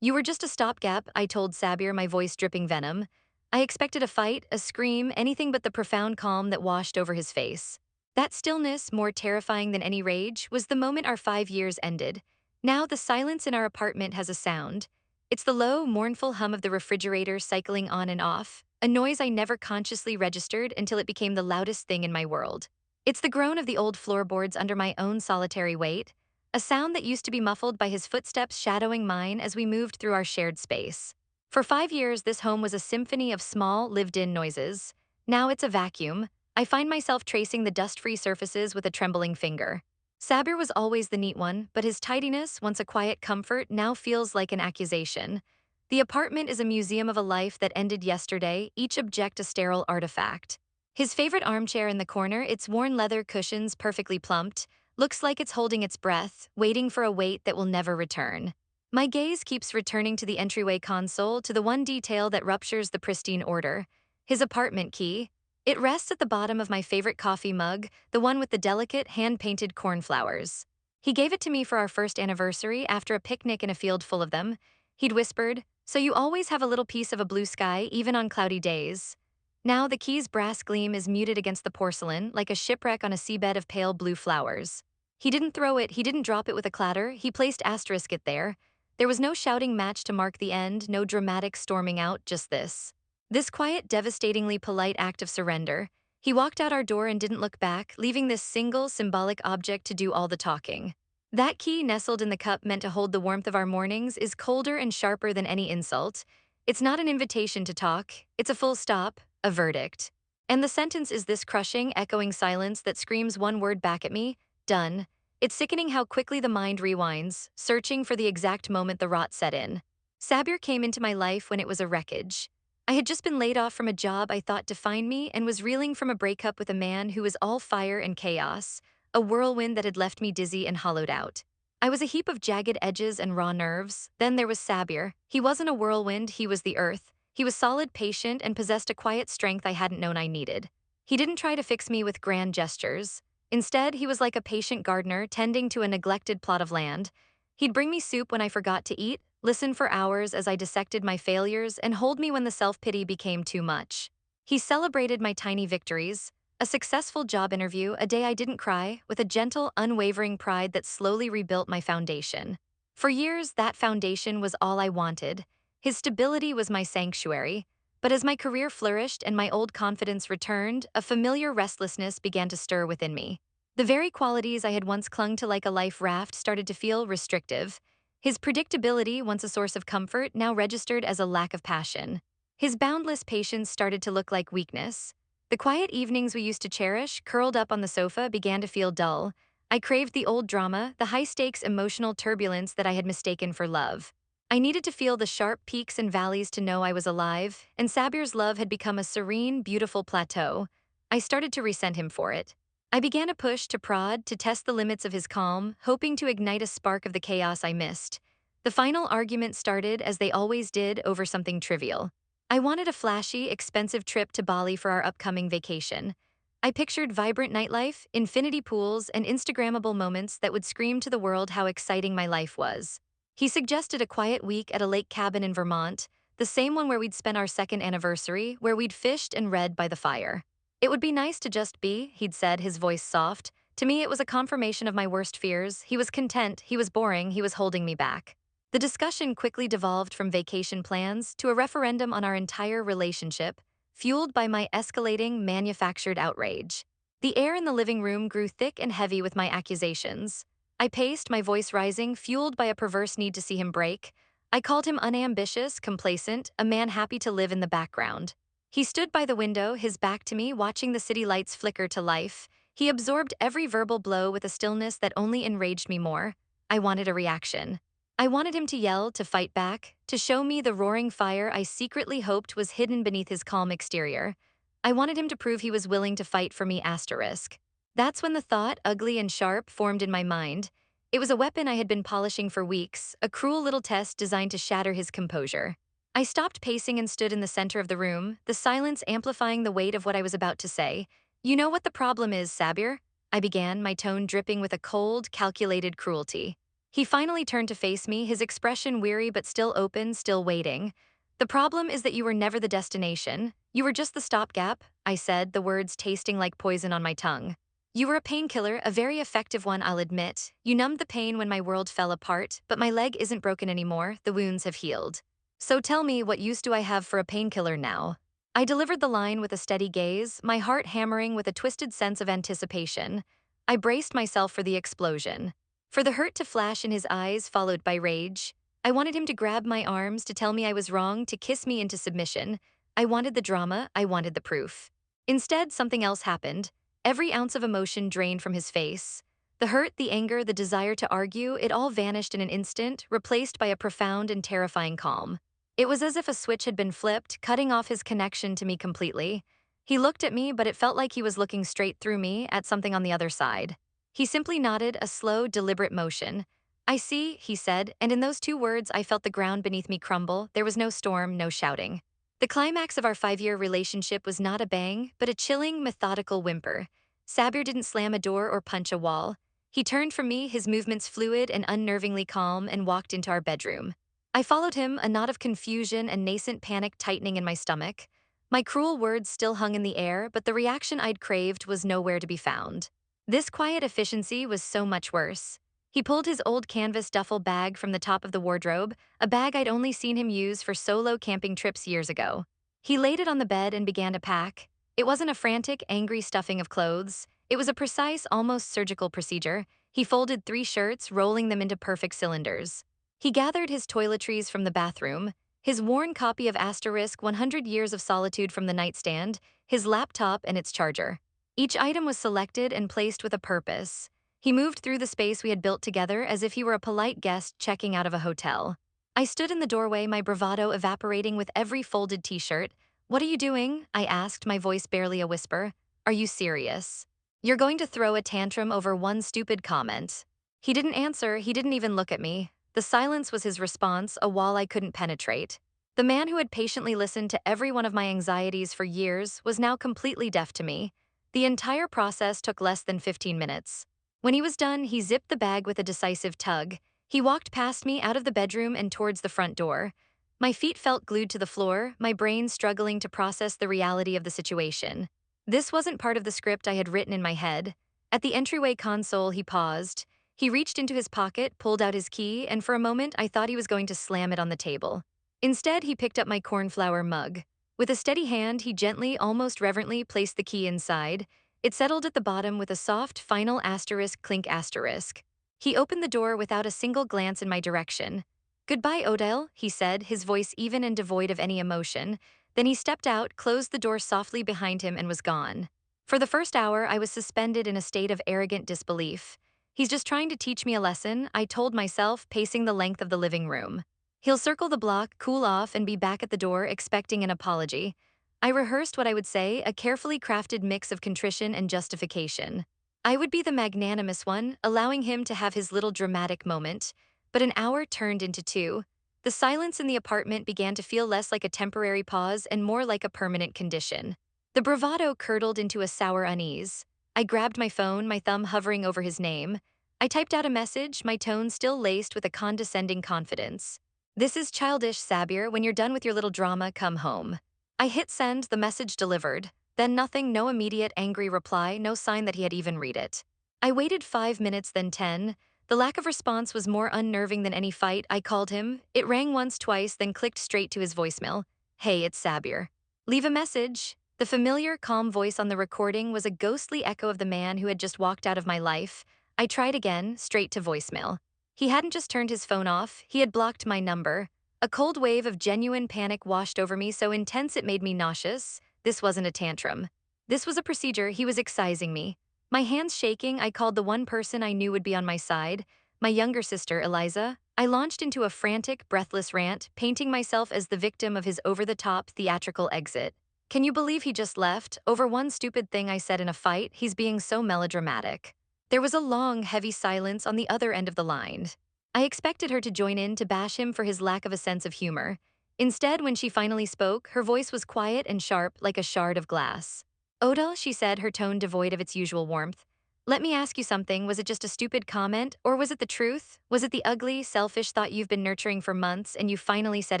You were just a stopgap, I told Sabir, my voice dripping venom. I expected a fight, a scream, anything but the profound calm that washed over his face. That stillness, more terrifying than any rage, was the moment our 5 years ended. Now the silence in our apartment has a sound. It's the low, mournful hum of the refrigerator cycling on and off, a noise I never consciously registered until it became the loudest thing in my world. It's the groan of the old floorboards under my own solitary weight, a sound that used to be muffled by his footsteps shadowing mine as we moved through our shared space. For 5 years, this home was a symphony of small, lived-in noises. Now it's a vacuum. I find myself tracing the dust-free surfaces with a trembling finger. Sabir was always the neat one, but his tidiness, once a quiet comfort, now feels like an accusation. The apartment is a museum of a life that ended yesterday, each object a sterile artifact. His favorite armchair in the corner, its worn leather cushions perfectly plumped, looks like it's holding its breath, waiting for a wait that will never return. My gaze keeps returning to the entryway console, to the one detail that ruptures the pristine order. His apartment key. It rests at the bottom of my favorite coffee mug, the one with the delicate, hand-painted cornflowers. He gave it to me for our first anniversary after a picnic in a field full of them. He'd whispered, "So you always have a little piece of a blue sky, even on cloudy days." Now the key's brass gleam is muted against the porcelain, like a shipwreck on a seabed of pale blue flowers. He didn't throw it, he didn't drop it with a clatter, he placed asterisk it there. There was no shouting match to mark the end, no dramatic storming out, just this. This quiet, devastatingly polite act of surrender. He walked out our door and didn't look back, leaving this single, symbolic object to do all the talking. That key nestled in the cup meant to hold the warmth of our mornings is colder and sharper than any insult. It's not an invitation to talk, it's a full stop, a verdict. And the sentence is this crushing, echoing silence that screams one word back at me: done. It's sickening how quickly the mind rewinds, searching for the exact moment the rot set in. Sabir came into my life when it was a wreckage. I had just been laid off from a job I thought defined me and was reeling from a breakup with a man who was all fire and chaos, a whirlwind that had left me dizzy and hollowed out. I was a heap of jagged edges and raw nerves. Then there was Sabir. He wasn't a whirlwind, he was the earth. He was solid, patient, and possessed a quiet strength I hadn't known I needed. He didn't try to fix me with grand gestures. Instead, he was like a patient gardener tending to a neglected plot of land. He'd bring me soup when I forgot to eat, listen for hours as I dissected my failures, and hold me when the self-pity became too much. He celebrated my tiny victories, a successful job interview, a day I didn't cry, with a gentle, unwavering pride that slowly rebuilt my foundation. For years, that foundation was all I wanted. His stability was my sanctuary. But as my career flourished and my old confidence returned, a familiar restlessness began to stir within me. The very qualities I had once clung to like a life raft started to feel restrictive. His predictability, once a source of comfort, now registered as a lack of passion. His boundless patience started to look like weakness. The quiet evenings we used to cherish, curled up on the sofa, began to feel dull. I craved the old drama, the high-stakes emotional turbulence that I had mistaken for love. I needed to feel the sharp peaks and valleys to know I was alive, and Sabir's love had become a serene, beautiful plateau. I started to resent him for it. I began to push, to prod, to test the limits of his calm, hoping to ignite a spark of the chaos I missed. The final argument started, as they always did, over something trivial. I wanted a flashy, expensive trip to Bali for our upcoming vacation. I pictured vibrant nightlife, infinity pools, and Instagrammable moments that would scream to the world how exciting my life was. He suggested a quiet week at a lake cabin in Vermont, the same one where we'd spent our second anniversary, where we'd fished and read by the fire. It would be nice to just be, he'd said, his voice soft. To me, it was a confirmation of my worst fears. He was content, he was boring, he was holding me back. The discussion quickly devolved from vacation plans to a referendum on our entire relationship, fueled by my escalating, manufactured outrage. The air in the living room grew thick and heavy with my accusations. I paced, my voice rising, fueled by a perverse need to see him break. I called him unambitious, complacent, a man happy to live in the background. He stood by the window, his back to me, watching the city lights flicker to life. He absorbed every verbal blow with a stillness that only enraged me more. I wanted a reaction. I wanted him to yell, to fight back, to show me the roaring fire I secretly hoped was hidden beneath his calm exterior. I wanted him to prove he was willing to fight for me asterisk. That's when the thought, ugly and sharp, formed in my mind. It was a weapon I had been polishing for weeks, a cruel little test designed to shatter his composure. I stopped pacing and stood in the center of the room, the silence amplifying the weight of what I was about to say. "You know what the problem is, Sabir?" I began, my tone dripping with a cold, calculated cruelty. He finally turned to face me, his expression weary but still open, still waiting. The problem is that you were never the destination. You were just the stopgap, I said, the words tasting like poison on my tongue. You were a painkiller, a very effective one, I'll admit. You numbed the pain when my world fell apart, but my leg isn't broken anymore, the wounds have healed. So tell me, what use do I have for a painkiller now? I delivered the line with a steady gaze, my heart hammering with a twisted sense of anticipation. I braced myself for the explosion. For the hurt to flash in his eyes, followed by rage. I wanted him to grab my arms, to tell me I was wrong, to kiss me into submission. I wanted the drama, I wanted the proof. Instead, something else happened. Every ounce of emotion drained from his face. The hurt, the anger, the desire to argue, it all vanished in an instant, replaced by a profound and terrifying calm. It was as if a switch had been flipped, cutting off his connection to me completely. He looked at me, but it felt like he was looking straight through me, at something on the other side. He simply nodded, a slow, deliberate motion. I see, he said, and in those two words I felt the ground beneath me crumble. There was no storm, no shouting. The climax of our 5-year relationship was not a bang, but a chilling, methodical whimper. Sabir didn't slam a door or punch a wall. He turned from me, his movements fluid and unnervingly calm, and walked into our bedroom. I followed him, a knot of confusion and nascent panic tightening in my stomach. My cruel words still hung in the air, but the reaction I'd craved was nowhere to be found. This quiet efficiency was so much worse. He pulled his old canvas duffel bag from the top of the wardrobe, a bag I'd only seen him use for solo camping trips years ago. He laid it on the bed and began to pack. It wasn't a frantic, angry stuffing of clothes. It was a precise, almost surgical procedure. He folded 3 shirts, rolling them into perfect cylinders. He gathered his toiletries from the bathroom, his worn copy of Asterisk 100 Years of Solitude from the nightstand, his laptop and its charger. Each item was selected and placed with a purpose. He moved through the space we had built together as if he were a polite guest checking out of a hotel. I stood in the doorway, my bravado evaporating with every folded t-shirt. "What are you doing?" I asked, my voice barely a whisper. "Are you serious? You're going to throw a tantrum over one stupid comment?" He didn't answer, he didn't even look at me. The silence was his response, a wall I couldn't penetrate. The man who had patiently listened to every one of my anxieties for years was now completely deaf to me. The entire process took less than 15 minutes. When he was done, he zipped the bag with a decisive tug. He walked past me, out of the bedroom and towards the front door. My feet felt glued to the floor, my brain struggling to process the reality of the situation. This wasn't part of the script I had written in my head. At the entryway console, he paused. He reached into his pocket, pulled out his key, and for a moment I thought he was going to slam it on the table. Instead, he picked up my cornflower mug. With a steady hand, he gently, almost reverently, placed the key inside. It settled at the bottom with a soft, final asterisk clink asterisk. He opened the door without a single glance in my direction. "Goodbye, Odile," he said, his voice even and devoid of any emotion. Then he stepped out, closed the door softly behind him, and was gone. For the first hour, I was suspended in a state of arrogant disbelief. He's just trying to teach me a lesson, I told myself, pacing the length of the living room. He'll circle the block, cool off, and be back at the door expecting an apology. I rehearsed what I would say, a carefully crafted mix of contrition and justification. I would be the magnanimous one, allowing him to have his little dramatic moment. But an hour turned into 2. The silence in the apartment began to feel less like a temporary pause and more like a permanent condition. The bravado curdled into a sour unease. I grabbed my phone, my thumb hovering over his name. I typed out a message, my tone still laced with a condescending confidence. "This is childish, Sabir. When you're done with your little drama, come home." I hit send, the message delivered. Then nothing, no immediate angry reply, no sign that he had even read it. I waited 5 minutes, then 10. The lack of response was more unnerving than any fight. I called him. It rang once, twice, then clicked straight to his voicemail. "Hey, it's Sabir. Leave a message." The familiar, calm voice on the recording was a ghostly echo of the man who had just walked out of my life. I tried again, straight to voicemail. He hadn't just turned his phone off, he had blocked my number. A cold wave of genuine panic washed over me, so intense it made me nauseous. This wasn't a tantrum. This was a procedure. He was excising me. My hands shaking, I called the one person I knew would be on my side, my younger sister, Eliza. I launched into a frantic, breathless rant, painting myself as the victim of his over-the-top, theatrical exit. "Can you believe he just left? Over one stupid thing I said in a fight, he's being so melodramatic." There was a long, heavy silence on the other end of the line. I expected her to join in to bash him for his lack of a sense of humor. Instead, when she finally spoke, her voice was quiet and sharp like a shard of glass. "Odile," she said, her tone devoid of its usual warmth. Let me ask you something, was it just a stupid comment, or was it the truth? Was it the ugly, selfish thought you've been nurturing for months and you finally said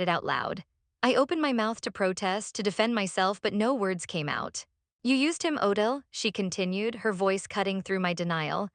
it out loud? I opened my mouth to protest, to defend myself, but no words came out. You used him, Odell, she continued, her voice cutting through my denial.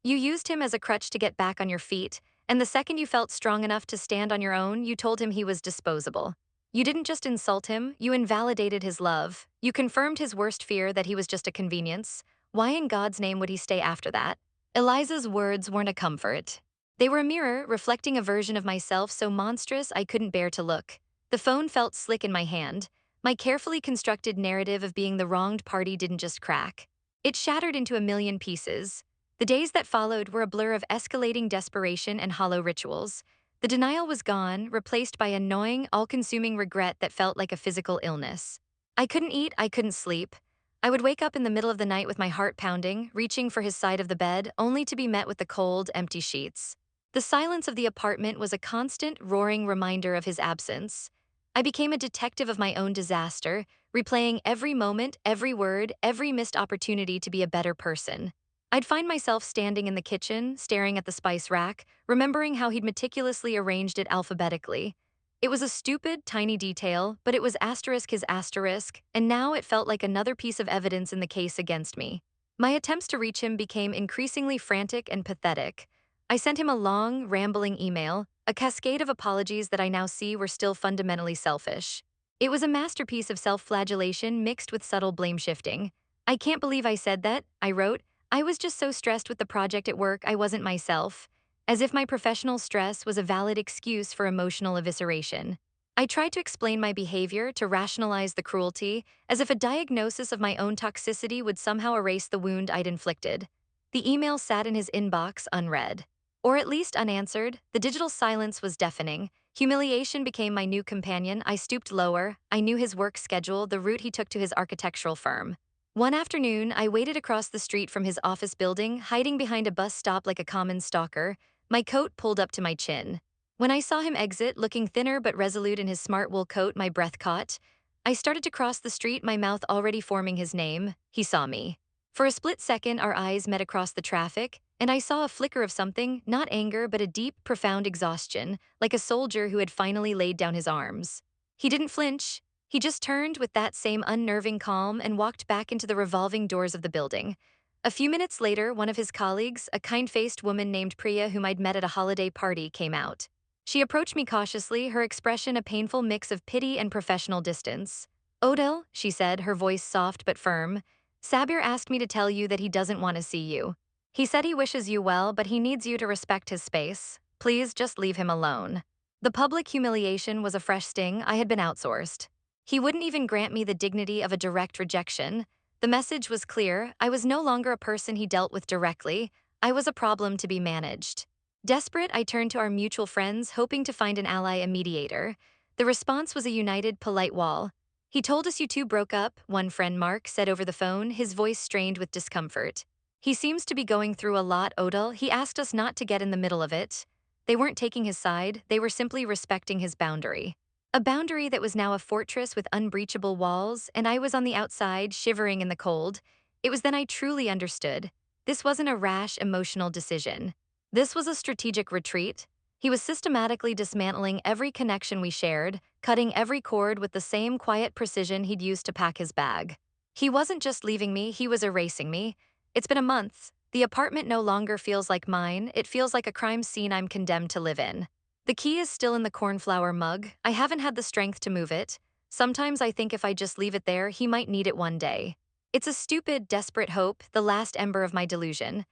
You used him as a crutch to get back on your feet, and the second you felt strong enough to stand on your own, you told him he was disposable. You didn't just insult him, you invalidated his love. You confirmed his worst fear that he was just a convenience. Why in God's name would he stay after that? Eliza's words weren't a comfort. They were a mirror reflecting a version of myself so monstrous I couldn't bear to look. The phone felt slick in my hand. My carefully constructed narrative of being the wronged party didn't just crack. It shattered into a million pieces. The days that followed were a blur of escalating desperation and hollow rituals. The denial was gone, replaced by a gnawing, all-consuming regret that felt like a physical illness. I couldn't eat, I couldn't sleep. I would wake up in the middle of the night with my heart pounding, reaching for his side of the bed, only to be met with the cold, empty sheets. The silence of the apartment was a constant, roaring reminder of his absence. I became a detective of my own disaster, replaying every moment, every word, every missed opportunity to be a better person. I'd find myself standing in the kitchen, staring at the spice rack, remembering how he'd meticulously arranged it alphabetically. It was a stupid, tiny detail, but it was asterisk his asterisk, and now it felt like another piece of evidence in the case against me. My attempts to reach him became increasingly frantic and pathetic. I sent him a long, rambling email, a cascade of apologies that I now see were still fundamentally selfish. It was a masterpiece of self-flagellation mixed with subtle blame shifting. I can't believe I said that, I wrote. I was just so stressed with the project at work I wasn't myself. As if my professional stress was a valid excuse for emotional evisceration. I tried to explain my behavior, to rationalize the cruelty, as if a diagnosis of my own toxicity would somehow erase the wound I'd inflicted. The email sat in his inbox unread. Or at least unanswered. The digital silence was deafening. Humiliation became my new companion. I stooped lower. I knew his work schedule, the route he took to his architectural firm. One afternoon, I waited across the street from his office building, hiding behind a bus stop like a common stalker, my coat pulled up to my chin. When I saw him exit, looking thinner but resolute in his smart wool coat, my breath caught. I started to cross the street, my mouth already forming his name. He saw me. For a split second, our eyes met across the traffic, and I saw a flicker of something, not anger, but a deep, profound exhaustion, like a soldier who had finally laid down his arms. He didn't flinch. He just turned with that same unnerving calm and walked back into the revolving doors of the building. A few minutes later, one of his colleagues, a kind-faced woman named Priya whom I'd met at a holiday party, came out. She approached me cautiously, her expression a painful mix of pity and professional distance. Odell, she said, her voice soft but firm, Sabir asked me to tell you that he doesn't want to see you. He said he wishes you well, but he needs you to respect his space. Please just leave him alone. The public humiliation was a fresh sting. I had been outsourced. He wouldn't even grant me the dignity of a direct rejection. The message was clear. I was no longer a person he dealt with directly. I was a problem to be managed. Desperate, I turned to our mutual friends, hoping to find an ally, a mediator. The response was a united, polite wall. He told us you two broke up, one friend, Mark, said over the phone, his voice strained with discomfort. He seems to be going through a lot, Odell. He asked us not to get in the middle of it. They weren't taking his side, they were simply respecting his boundary. A boundary that was now a fortress with unbreachable walls, and I was on the outside, shivering in the cold. It was then I truly understood. This wasn't a rash, emotional decision. This was a strategic retreat. He was systematically dismantling every connection we shared, cutting every cord with the same quiet precision he'd used to pack his bag. He wasn't just leaving me, he was erasing me. It's been a month. The apartment no longer feels like mine, it feels like a crime scene I'm condemned to live in. The key is still in the cornflower mug. I haven't had the strength to move it. Sometimes I think if I just leave it there, he might need it one day. It's a stupid, desperate hope, the last ember of my delusion.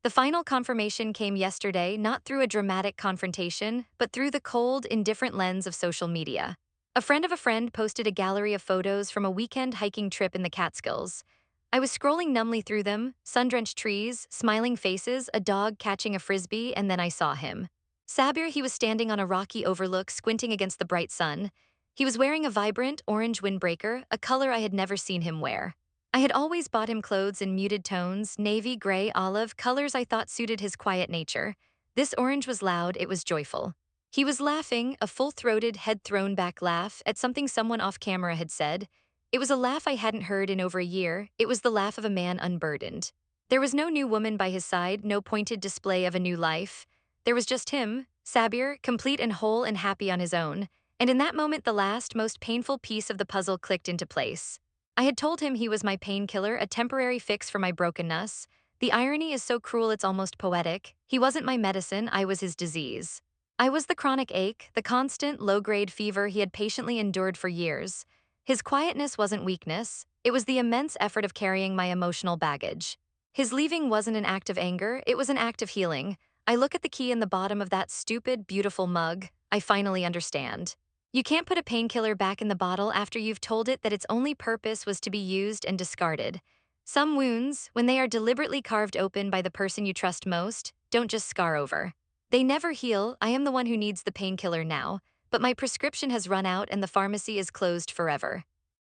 The final confirmation came yesterday, not through a dramatic confrontation, but through the cold, indifferent lens of social media. A friend of a friend posted a gallery of photos from a weekend hiking trip in the Catskills. I was scrolling numbly through them, sun-drenched trees, smiling faces, a dog catching a frisbee, and then I saw him. Sabir, he was standing on a rocky overlook, squinting against the bright sun. He was wearing a vibrant orange windbreaker, a color I had never seen him wear. I had always bought him clothes in muted tones, navy, gray, olive, colors I thought suited his quiet nature. This orange was loud, it was joyful. He was laughing, a full-throated, head-thrown-back laugh, at something someone off camera had said. It was a laugh I hadn't heard in over a year. It was the laugh of a man unburdened. There was no new woman by his side, no pointed display of a new life. There was just him, Sabir, complete and whole and happy on his own. And in that moment, the last, most painful piece of the puzzle clicked into place. I had told him he was my painkiller, a temporary fix for my brokenness. The irony is so cruel it's almost poetic. He wasn't my medicine, I was his disease. I was the chronic ache, the constant, low-grade fever he had patiently endured for years. His quietness wasn't weakness, it was the immense effort of carrying my emotional baggage. His leaving wasn't an act of anger, it was an act of healing. I look at the key in the bottom of that stupid, beautiful mug. I finally understand. You can't put a painkiller back in the bottle after you've told it that its only purpose was to be used and discarded. Some wounds, when they are deliberately carved open by the person you trust most, don't just scar over. They never heal. I am the one who needs the painkiller now, but my prescription has run out and the pharmacy is closed forever.